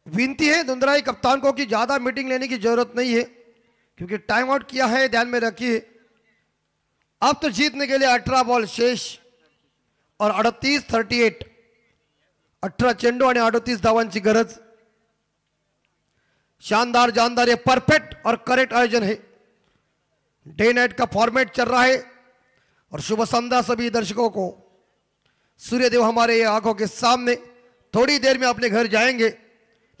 विनती है दुंदराई कप्तान को कि ज्यादा मीटिंग लेने की जरूरत नहीं है क्योंकि टाइम आउट किया है, ध्यान में रखिए. अब तो जीतने के लिए 18 बॉल शेष और 38 18 चेंडू आणि 38 धावांची गरज. शानदार जानदार ये परफेक्ट और करेक्ट आयोजन है. डे नाइट का फॉर्मेट चल रहा है और शुभ संध्या सभी दर्शकों को. सूर्यदेव हमारे आंखों के सामने. थोड़ी देर में अपने घर जाएंगे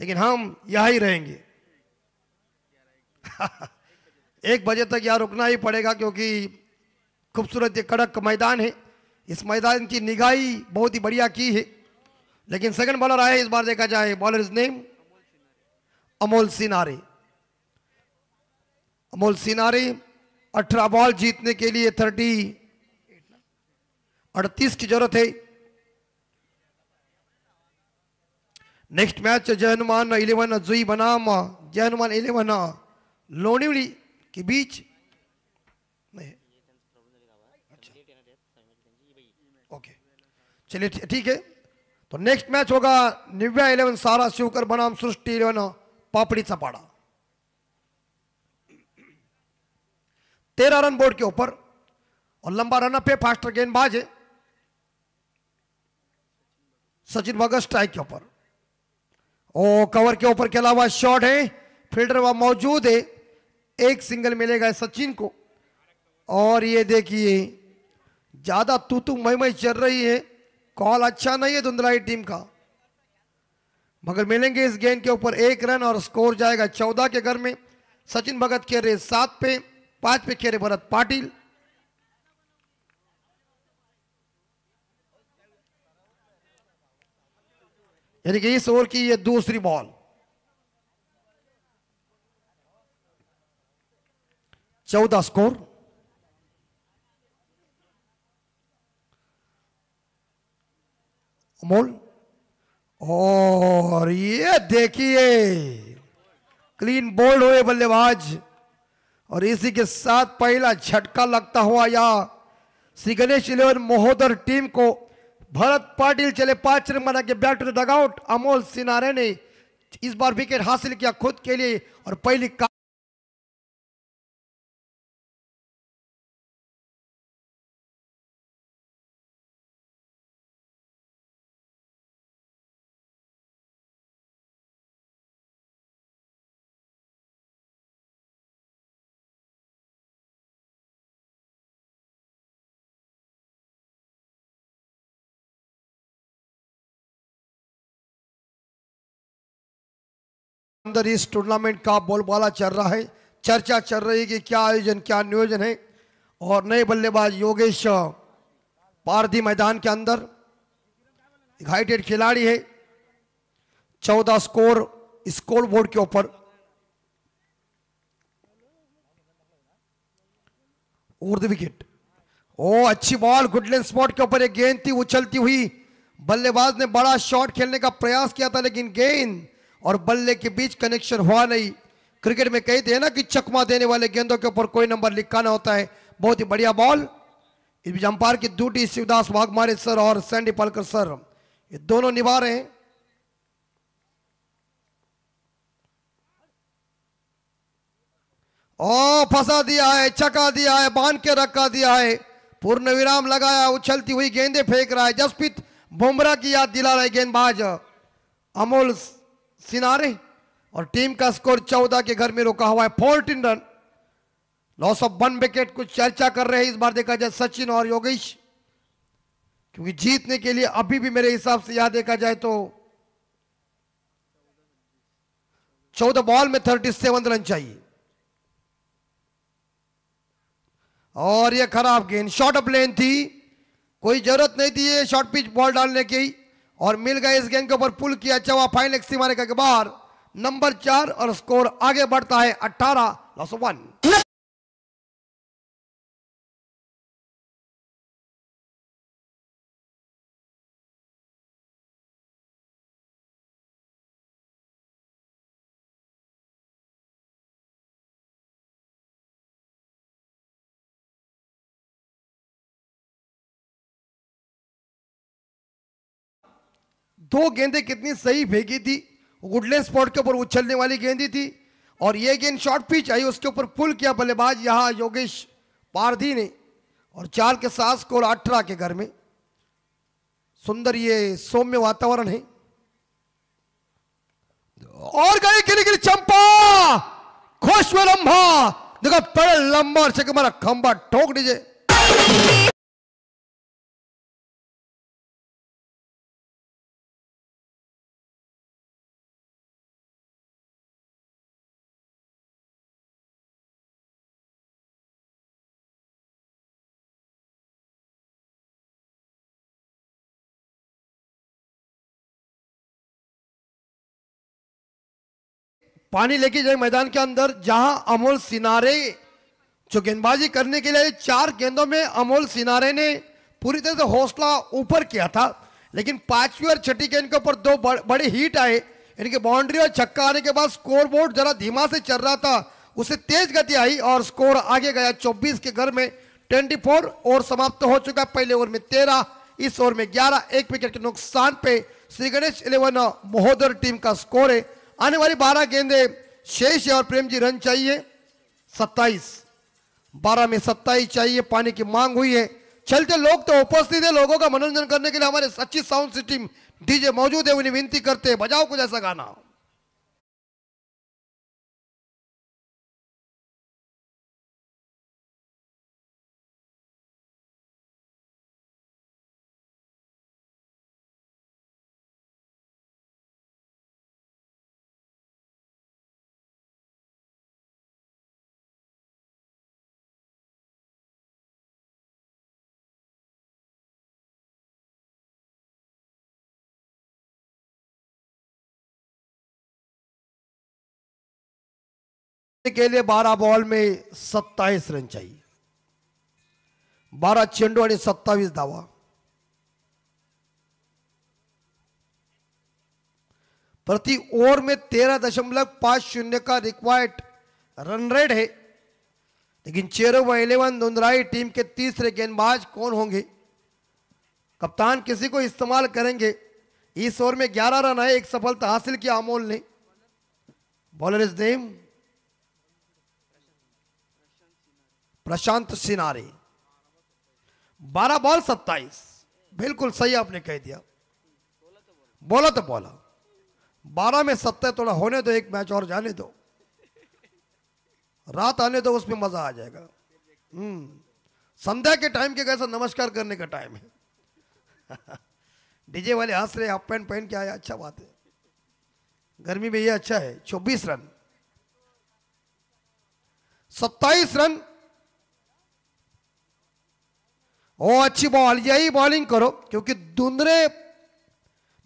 लेकिन हम यहां ही रहेंगे. 1 बजे तक यहाँ रुकना ही पड़ेगा क्योंकि खूबसूरत ये कड़क मैदान है. इस मैदान की निगाही बहुत ही बढ़िया की है. लेकिन सेकंड बॉलर आए इस बार, देखा जाए. Bowler is name Amol scenario. Amol scenario 18 ball जीतने के लिए 38 की जरूरत है. नेक्स्ट मैच जय हनुमान 11 जुई बनाम जय हनुमान 11 लोनिवली के बीच. नहीं, अच्छा, ओके, चलिए ठीक है. तो नेक्स्ट मैच होगा निव्या 11 सारा शिवकर बनाम सृष्टि 11 पापड़ी चपाड़ा. 13 रन बोर्ड के ऊपर और लंबा रन पे फास्टर गेंदबाज है सचिन भगत स्ट्राइक के ऊपर. ओ कवर के ऊपर खेला हुआ शॉट है, फील्डर वहां मौजूद है. एक सिंगल मिलेगा सचिन को. और ये देखिए ज्यादा तू मई चल रही है. कॉल अच्छा नहीं है धुंधलाई टीम का, मगर मिलेंगे इस गेंद के ऊपर 1 रन और स्कोर जाएगा 14 के घर में. सचिन भगत खेल 7 पे, 5 पे खेल भरत पाटिल. यानी कि इस ओवर की ये दूसरी बॉल. 14 स्कोर. अमोल और ये देखिए क्लीन बोल्ड हुए बल्लेबाज. और इसी के साथ पहला झटका लगता हुआ या श्री गणेश 11 महोदर टीम को. भरत पाटिल चले 5 रन बना के back to the dugout. Amol Sinare ने इस बार विकेट हासिल किया खुद के लिए और पहली अंदर इस टूर्नामेंट का बोलबाला चल रहा है. चर्चा चल रही है कि क्या आयोजन क्या नियोजन है. और नए बल्लेबाज योगेश पारधी मैदान के अंदर एक हाइटेड खिलाड़ी है. 14 स्कोर बोर्ड के ऊपर. Over the wicket. ओ अच्छी बॉल, गुड लेंथ स्पॉट के ऊपर एक गेंद थी उछलती हुई. बल्लेबाज ने बड़ा शॉट खेलने का प्रयास किया था लेकिन गेंद और बल्ले के बीच कनेक्शन हुआ नहीं. क्रिकेट में कहते हैं ना कि चकमा देने वाले गेंदों के ऊपर कोई नंबर लिखा ना होता है. बहुत ही बढ़िया बॉल. इस बीच अंपायर की ड्यूटी शिवदास वाघमारे सर और सैंडी पालकर सर ये दोनों निभा रहे हैं. ओ फंसा दिया है, चका दिया है, बांध के रखा दिया है. पूर्ण विराम लगाया, उछलती हुई गेंदे फेंक रहा है. जसप्रीत बुमराह की याद दिला रहा है गेंदबाज अमोल सिनारे. और टीम का स्कोर 14 के घर में रुका हुआ है. 14 रन. Loss of 1 wicket. कुछ चर्चा कर रहे हैं इस बार देखा जाए सचिन और योगेश, क्योंकि जीतने के लिए अभी भी मेरे हिसाब से यहां देखा जाए तो 14 बॉल में 37 रन चाहिए. और ये खराब गेंद, शॉर्ट ऑफ लेन थी, कोई जरूरत नहीं थी ये शॉर्ट पिच बॉल डालने की. और मिल गए इस गेंद के ऊपर पुल किया. चवा फाइनल सीमा के बाहर. नंबर 4 और स्कोर आगे बढ़ता है 18 लॉस ऑफ 1. दो गेंदें कितनी सही फेंकी थी, वुडलैंड स्पॉट के ऊपर उछलने वाली गेंदी थी, और ये गेंद शॉर्ट पिच आई, उसके ऊपर पुल किया बल्लेबाज यहां योगेश पारधी ने, और 4 के साथ स्कोर 18 के घर में। सुंदर ये सौम्य वातावरण है, और गई गिरी चंपा खुश में लंबा, देखो बड़े लंबा और छक्का मारा, खंबा ठोक दीजिए। पानी लेके जाए मैदान के अंदर, जहां अमोल सिनारे जो गेंदबाजी करने के लिए 4 गेंदों में अमोल सिनारे ने पूरी तरह से हौसला ऊपर किया था, लेकिन 5वीं और 6ठी गेंद के ऊपर 2 बड़े हिट आए, इनके बाउंड्री और छक्का आने के बाद स्कोर बोर्ड जरा धीमा से चल रहा था, उसे तेज गति आई और स्कोर आगे गया 24 के घर में 24। और समाप्त हो चुका, पहले ओवर में 13, इस ओवर में 11, 1 विकेट के नुकसान पे श्री गणेश 11 महोदर टीम का स्कोर है। आने वाली 12 गेंदे शेष है और प्रेम जी रन चाहिए 27, 12 में 27 चाहिए, पानी की मांग हुई है। चलते लोग तो उपस्थित है, लोगों का मनोरंजन करने के लिए हमारे सच्ची साउंड सिस्टम डीजे मौजूद है, उन्हें विनती करते हैं बजाओ कुछ ऐसा गाना। के लिए 12 बॉल में 27 रन चाहिए, 12 चेंडू आणि 27 धावा। प्रति ओवर में 13.50 का रिक्वायर्ड रन रेट है, लेकिन चेरोवा 11 दुंदराई टीम के तीसरे गेंदबाज कौन होंगे? कप्तान किसी को इस्तेमाल करेंगे। इस ओवर में 11 रन है, एक सफलता हासिल किया अमोल ने। Bowler is name Prashant scenario. 12 ball 27, बिल्कुल सही आपने कह दिया, बोला तो बोला। 12 में 27 थोड़ा होने दो, एक मैच और जाने दो, रात आने दो, उसमें मजा आ जाएगा। संध्या के टाइम के कैसा नमस्कार करने का टाइम है। डीजे वाले हंस रहे, हाफ पैंट पहन के आया, अच्छा बात है, गर्मी में ये अच्छा है। 24 रन, 27 रन। ओ अच्छी बॉल, यही बॉलिंग करो, क्योंकि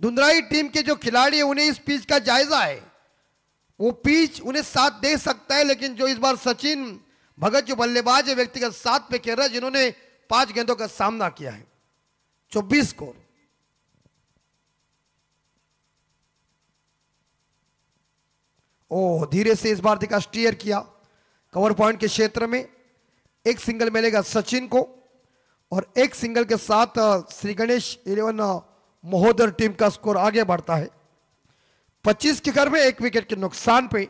दुंदराई टीम के जो खिलाड़ी है उन्हें इस पिच का जायजा है, वो पिच उन्हें साथ दे सकता है, लेकिन जो इस बार सचिन भगत जो बल्लेबाज है व्यक्तिगत 7 पे खेल रहा है, जिन्होंने 5 गेंदों का सामना किया है। 24 स्कोर। ओ धीरे से इस बार देखा, स्टीयर किया कवर पॉइंट के क्षेत्र में, एक सिंगल मिलेगा सचिन को, और एक सिंगल के साथ श्री गणेश 11 महोदर टीम का स्कोर आगे बढ़ता है 25 के घर में। 1 विकेट के नुकसान पे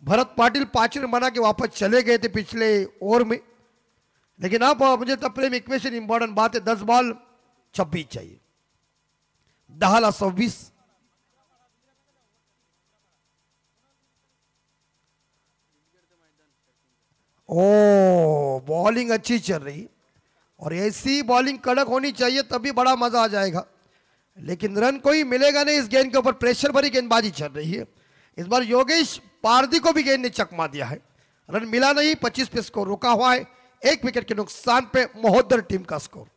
भरत पाटिल 5 रन बना के वापस चले गए थे पिछले ओवर में, लेकिन अब मुझे तो प्रेम इक्वेशन इंपॉर्टेंट बात है, 10 बॉल 26 चाहिए, 10 26। ओ बॉलिंग अच्छी चल रही, और ऐसी बॉलिंग कड़क होनी चाहिए, तभी बड़ा मजा आ जाएगा, लेकिन रन कोई मिलेगा नहीं। इस गेंद के ऊपर प्रेशर भरी गेंदबाजी चल रही है। इस बार योगेश पारदी को भी गेंद ने चकमा दिया है, रन मिला नहीं, 25 पे स्कोर रुका हुआ है। 1 विकेट के नुकसान पे महोदर टीम का स्कोर।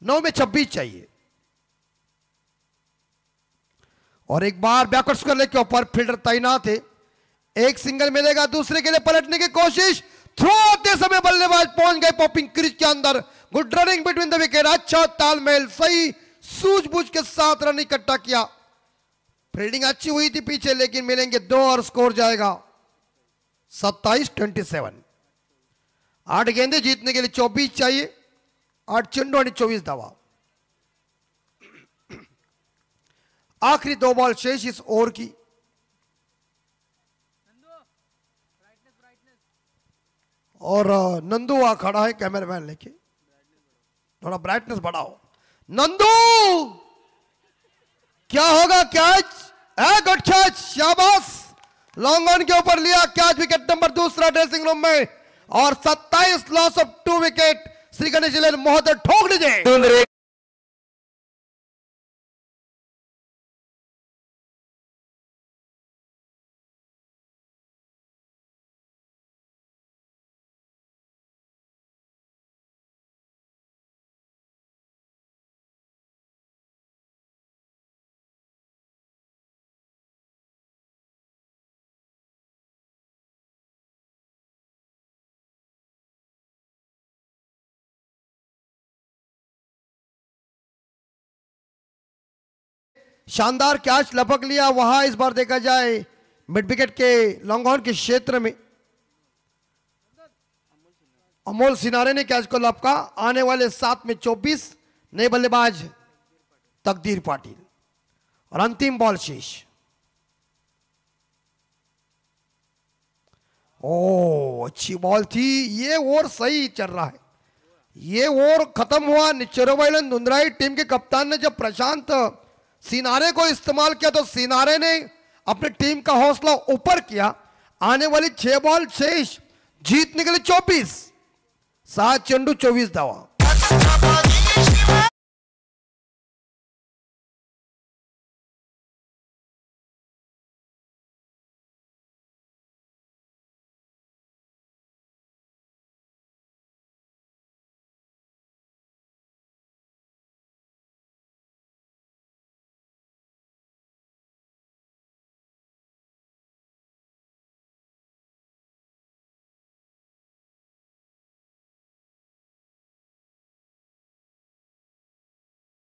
9 में 26 चाहिए, और एक बार बैकवर्ड स्क्वायर लेग के ऊपर फील्डर तैनात है। एक सिंगल मिलेगा, दूसरे के लिए पलटने की कोशिश, थ्रो आते समय बल्लेबाज पहुंच गए पॉपिंग क्रीज के अंदर। Good running between the wicket, अच्छा तालमेल, सही सूझबूझ के साथ रन इकट्ठा किया। फील्डिंग अच्छी हुई थी पीछे, लेकिन मिलेंगे 2 और स्कोर जाएगा 27-27। 8 गेंदे जीतने के लिए 24 चाहिए, 8 चेंडू और 24 धावा। आखिरी 2 बॉल शेष इस ओवर की। और नंदू वहां खड़ा है कैमरामैन लेके, थोड़ा ब्राइटनेस बढ़ाओ। नंदू क्या होगा? कैच है, गुड कैच, शाबाश। लॉन्ग ऑन के ऊपर लिया कैच, विकेट नंबर दूसरा ड्रेसिंग रूम में। और 27 loss of 2 wicket. Shri Ganesh जिले महोदय ठोक दीजिए। शानदार कैच लपक लिया वहां। इस बार देखा जाए मिड विकेट के लॉन्ग ऑन के क्षेत्र में अमोल सिनारे ने कैच को लपका। आने वाले 7 में 24 नए बल्लेबाज तकदीर पाटिल। और अंतिम बॉल शेष। ओ अच्छी बॉल थी। ये ओवर सही चल रहा है। ये ओवर खत्म हुआ। निचरवाइलन दुंदराई टीम के कप्तान ने जब प्रशांत सिनारे को इस्तेमाल किया तो सिनारे ने अपनी टीम का हौसला ऊपर किया। आने वाली 6 बॉल शेष, जीतने के लिए 24, 7 चेंडू 24 धावा।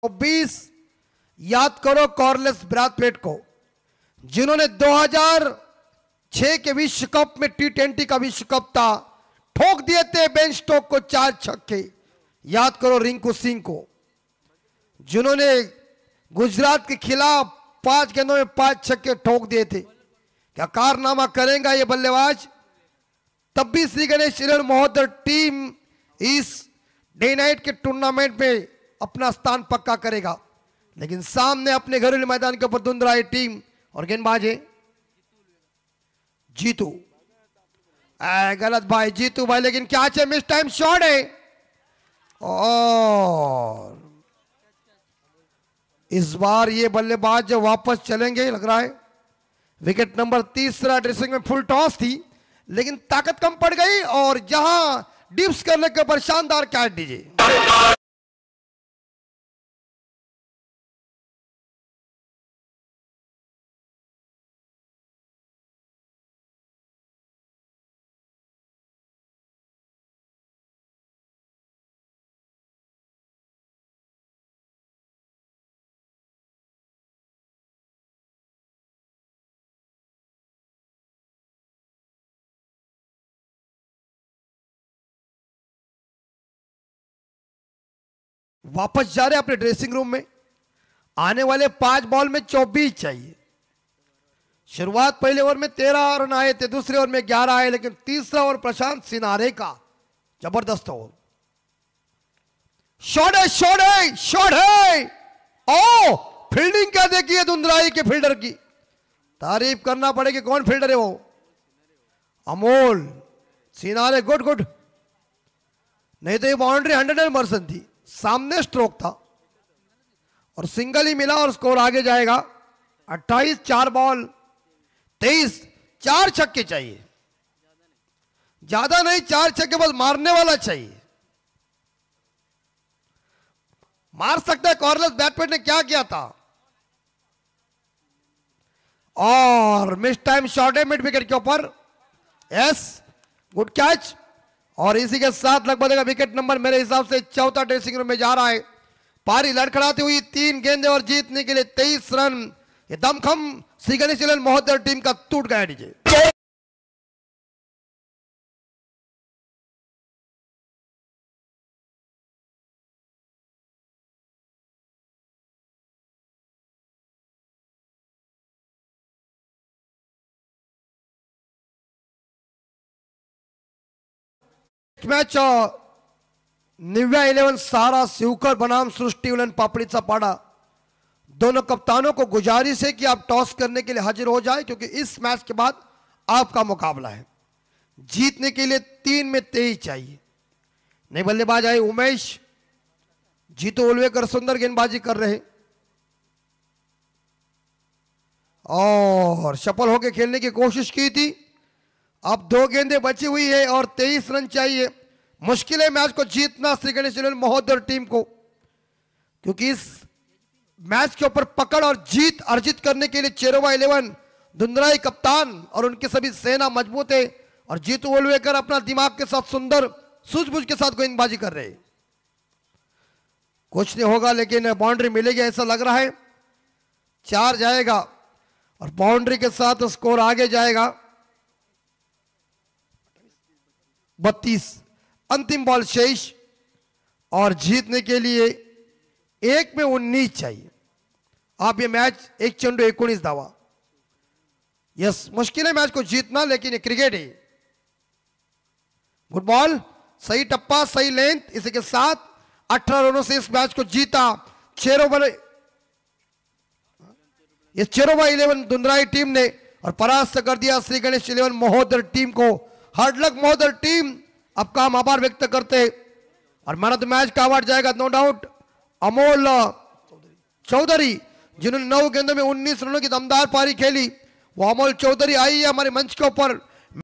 तो 20 याद करो कॉर्लेस ब्रैथवेट को, जिन्होंने 2006 के विश्व कप में T20 का विश्व कप था, ठोक दिए थे बेन स्टोक को 4 छक्के। याद करो रिंकू सिंह को, जिन्होंने गुजरात के खिलाफ 5 गेंदों में 5 छक्के ठोक दिए थे। क्या कारनामा करेगा ये बल्लेबाज? तब भी श्री गणेश महोदय टीम इस डे नाइट के टूर्नामेंट में अपना स्थान पक्का करेगा। लेकिन सामने अपने घरेलू मैदान के ऊपर दुंदराई टीम और गेंदबाज है जीतू। गलत भाई, जीतू भाई, लेकिन क्या है, मिस टाइम शॉट है। और इस बार ये बल्लेबाज जो वापस चलेंगे लग रहा है। विकेट नंबर तीसरा ड्रेसिंग में फुल टॉस थी, लेकिन ताकत कम पड़ गई और जहां डिप्स करने के ऊपर शानदार कैच दीजिए। वापस जा रहे हैं अपने ड्रेसिंग रूम में। आने वाले 5 बॉल में 24 चाहिए। शुरुआत पहले ओवर में 13 रन आए थे, दूसरे ओवर में 11 आए, लेकिन तीसरा ओवर प्रशांत सिनारे का जबरदस्त ओवर। शॉट है, शॉट है, शॉट है। ओ फील्डिंग क्या देखिए दुंदराई के फील्डर की, तारीफ करना पड़ेगी। कौन फील्डर है वो? Amol scenario, good good. नहीं तो ये बाउंड्री 100% थी। सामने स्ट्रोक था और सिंगल ही मिला और स्कोर आगे जाएगा। 28, 4 बॉल 23, 4 छक्के चाहिए। ज्यादा नहीं, 4 छक्के बस मारने वाला चाहिए। मार सकता है। कॉर्लेस बैटमैन ने क्या किया था? और मिस टाइम शॉट है मिड विकेट के ऊपर। Yes, good catch. और इसी के साथ लगभग विकेट नंबर मेरे हिसाब से चौथा ड्रेसिंग रूम में जा रहा है। पारी लड़खड़ाती हुई 3 गेंदें और जीतने के लिए 23 रन। ये दमखम श्री गणेश महोदय टीम का टूट गया डीजे। मैच निव्या 11 सारा सिवकर बनाम सृष्टि उलन पापड़ीचा पाड़ा। दोनों कप्तानों को गुजारिश है कि आप टॉस करने के लिए हाजिर हो जाए, क्योंकि इस मैच के बाद आपका मुकाबला है। जीतने के लिए 3 में 23 चाहिए। नए बल्लेबाज आए उमेश, जीतू उलवेकर सुंदर गेंदबाजी कर रहे और सफल होकर खेलने की कोशिश की थी। अब 2 गेंदें बची हुई है और 23 रन चाहिए। मुश्किल है मैच को जीतना श्री गणेश महोदय टीम को, क्योंकि इस मैच के ऊपर पकड़ और जीत अर्जित करने के लिए चेरोवा 11 धुंधराई कप्तान और उनकी सभी सेना मजबूत है और जीतू ओलवेकर अपना दिमाग के साथ सुंदर सूझबूझ के साथ गेंदबाजी कर रहे हैं। कुछ नहीं होगा, लेकिन बाउंड्री मिलेगी ऐसा लग रहा है। 4 जाएगा और बाउंड्री के साथ स्कोर आगे जाएगा। 32 अंतिम बॉल शेष और जीतने के लिए 1 में 19 चाहिए। आप ये मैच 1 चेंडू 19 धावा। यस, मुश्किल है मैच को जीतना, लेकिन ये क्रिकेट है। गुड बॉल, सही टप्पा, सही लेंथ। इसी के साथ 18 रनों से इस मैच को जीता चेरोवा 11 धुंधराई टीम ने और परास्त कर दिया श्री गणेश 11 महोदय टीम को। हार्ड लक महोदय टीम, आपका हम आभार व्यक्त करते हैं। और मैन ऑफ द मैच का अवार्ड जाएगा नो डाउट अमोल चौधरी, जिन्होंने 9 गेंदों में 19 रनों की दमदार पारी खेली। वो अमोल चौधरी आई है हमारे मंच के ऊपर।